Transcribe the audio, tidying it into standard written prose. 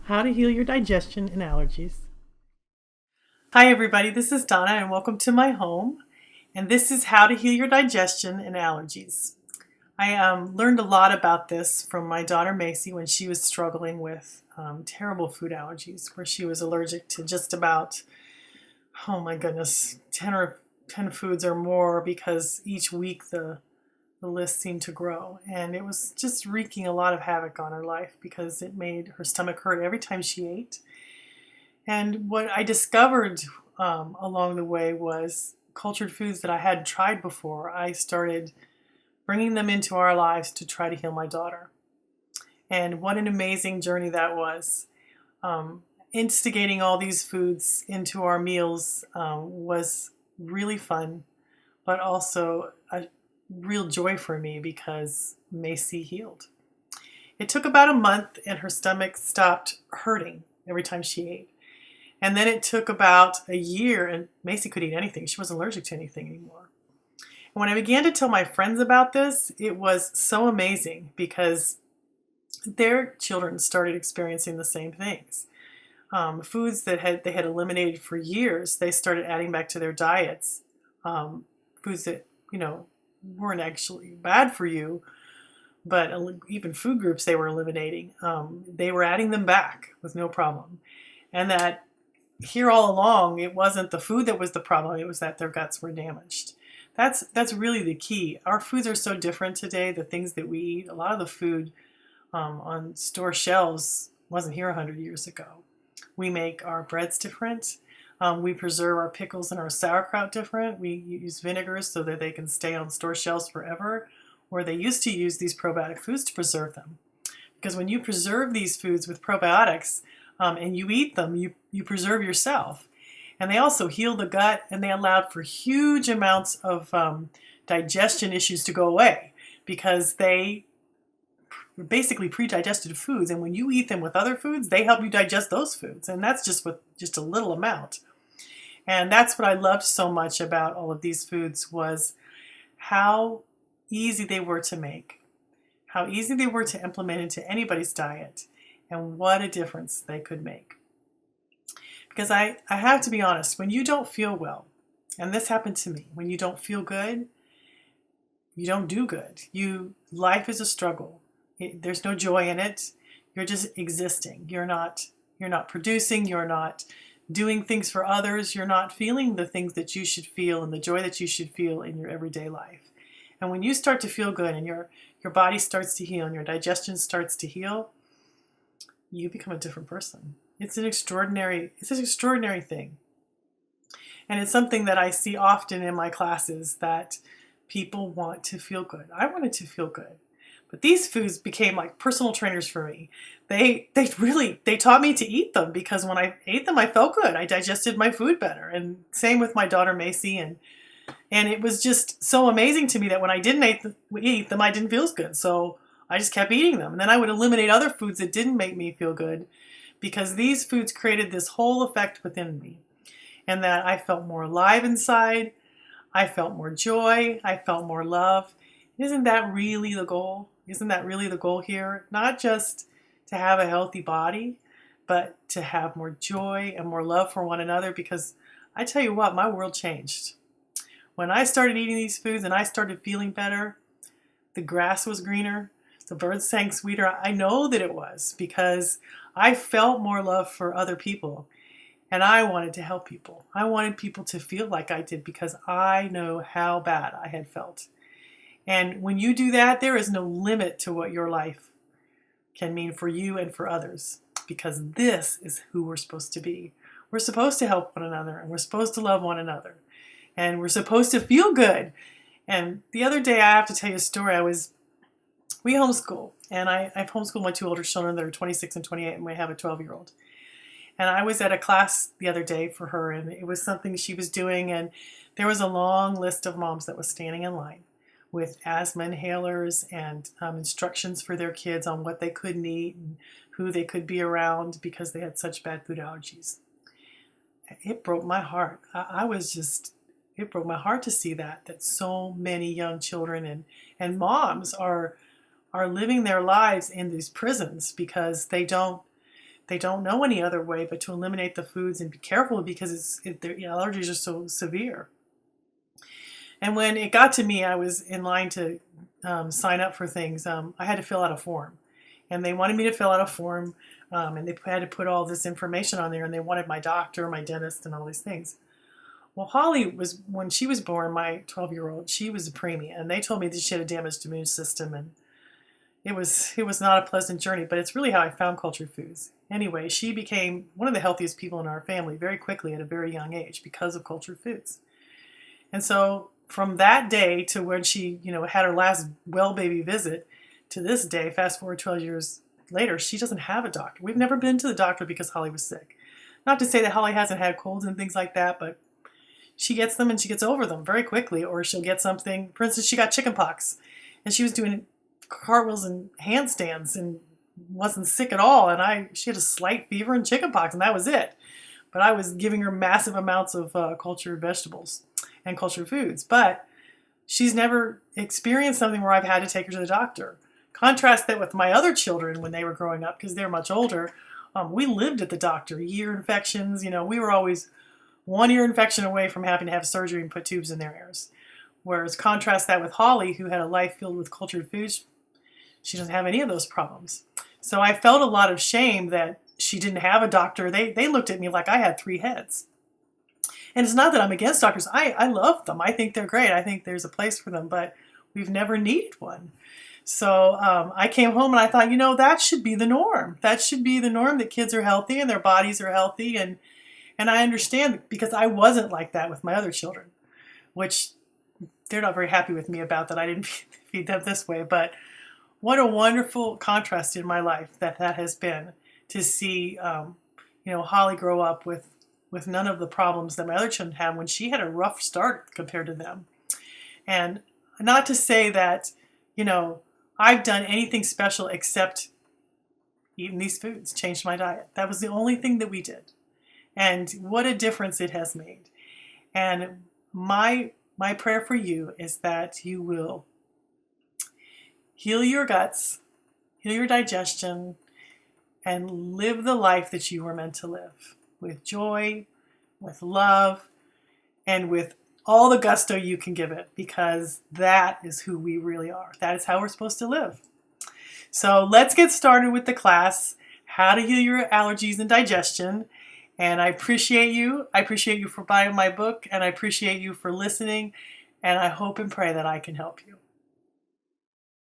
How to heal your digestion and allergies. Hi, everybody. This is Donna, and welcome to my home. And this is how to heal your digestion and allergies. I learned a lot about this from my daughter Macy when she was struggling with terrible food allergies, where she was allergic to just about, oh my goodness, 10 foods or more, because each week the list seemed to grow. And it was just wreaking a lot of havoc on her life because it made her stomach hurt every time she ate. And what I discovered along the way was cultured foods that I hadn't tried before. I started bringing them into our lives to try to heal my daughter. And what an amazing journey that was. Instigating all these foods into our meals was really fun, but also a real joy for me because Macy healed. It took about a month and her stomach stopped hurting every time she ate. And then it took about a year, and Macy could eat anything. She wasn't allergic to anything anymore. And when I began to tell my friends about this, it was so amazing because their children started experiencing the same things. Foods that they had eliminated for years, they started adding back to their diets. Foods that, weren't actually bad for you, but even food groups they were eliminating, they were adding them back with no problem. And that here all along, it wasn't the food that was the problem, it was that their guts were damaged. That's really the key. Our foods are so different today, the things that we eat. A lot of the food on store shelves wasn't here 100 years ago. We make our breads different. We preserve our pickles and our sauerkraut different. We use vinegars so that they can stay on store shelves forever, where they used to use these probiotic foods to preserve them. Because when you preserve these foods with probiotics and you eat them, you preserve yourself. And they also heal the gut, and they allowed for huge amounts of digestion issues to go away because they were basically pre-digested foods. And when you eat them with other foods, they help you digest those foods. And that's just with just a little amount. And that's what I loved so much about all of these foods was how easy they were to make, how easy they were to implement into anybody's diet, and what a difference they could make. Because I have to be honest, when you don't feel well, and this happened to me, when you don't feel good, you don't do good. Life is a struggle. There's no joy in it. You're just existing. You're not producing, you're not doing things for others, you're not feeling the things that you should feel and the joy that you should feel in your everyday life. And when you start to feel good and your body starts to heal and your digestion starts to heal, you become a different person. It's an extraordinary thing. And it's something that I see often in my classes, that people want to feel good. I wanted to feel good. But these foods became like personal trainers for me. They taught me to eat them, because when I ate them, I felt good. I digested my food better. And same with my daughter Macy. And it was just so amazing to me that when I didn't eat them, I didn't feel as good. So I just kept eating them. And then I would eliminate other foods that didn't make me feel good, because these foods created this whole effect within me. And that I felt more alive inside. I felt more joy. I felt more love. Isn't that really the goal? Isn't that really the goal here? Not just to have a healthy body, but to have more joy and more love for one another. Because I tell you what, my world changed. When I started eating these foods and I started feeling better, the grass was greener, the birds sang sweeter. I know that it was because I felt more love for other people. And I wanted to help people. I wanted people to feel like I did, because I know how bad I had felt. And when you do that, there is no limit to what your life can mean for you and for others, because this is who we're supposed to be. We're supposed to help one another, and we're supposed to love one another, and we're supposed to feel good. And the other day, I have to tell you a story. We homeschool, and I've homeschooled my two older children that are 26 and 28, and we have a 12-year-old. And I was at a class the other day for her, and it was something she was doing, and there was a long list of moms that was standing in line with asthma inhalers and instructions for their kids on what they couldn't eat and who they could be around because they had such bad food allergies. It broke my heart. It broke my heart to see that so many young children and moms are living their lives in these prisons because they don't they don't know any other way but to eliminate the foods and be careful because their allergies are so severe. And when it got to me, I was in line to sign up for things. I had to fill out a form, and they wanted me to fill out a form, and they had to put all this information on there, and they wanted my doctor, my dentist, and all these things. Well, Holly was, when she was born, my 12-year-old, she was a preemie, and they told me that she had a damaged immune system, and it was not a pleasant journey, but it's really how I found cultured foods. Anyway, she became one of the healthiest people in our family very quickly at a very young age because of cultured foods. And so from that day to when she, had her last well baby visit to this day, fast forward 12 years later, she doesn't have a doctor. We've never been to the doctor because Holly was sick. Not to say that Holly hasn't had colds and things like that, but she gets them and she gets over them very quickly, or she'll get something. For instance, she got chicken pox and she was doing cartwheels and handstands and wasn't sick at all. And she had a slight fever and chicken pox, and that was it. But I was giving her massive amounts of cultured vegetables and cultured foods. But she's never experienced something where I've had to take her to the doctor. Contrast that with my other children when they were growing up, because they're much older. We lived at the doctor. Ear infections, we were always one ear infection away from having to have surgery and put tubes in their ears. Whereas contrast that with Holly, who had a life filled with cultured foods, she doesn't have any of those problems. So I felt a lot of shame that she didn't have a doctor. They looked at me like I had 3 heads. And it's not that I'm against doctors. I love them. I think they're great. I think there's a place for them, but we've never needed one. So I came home and I thought, that should be the norm. That should be the norm, that kids are healthy and their bodies are healthy. And I understand, because I wasn't like that with my other children, which they're not very happy with me about, that I didn't feed them this way. But what a wonderful contrast in my life that has been, to see, Holly grow up with none of the problems that my other children had when she had a rough start compared to them. And not to say that, I've done anything special except eating these foods, changed my diet. That was the only thing that we did. And what a difference it has made. And my prayer for you is that you will heal your guts, heal your digestion, and live the life that you were meant to live, with joy, with love, and with all the gusto you can give it, because that is who we really are. That is how we're supposed to live. So let's get started with the class, How to Heal Your Allergies and Digestion. And I appreciate you. I appreciate you for buying my book, and I appreciate you for listening. And I hope and pray that I can help you.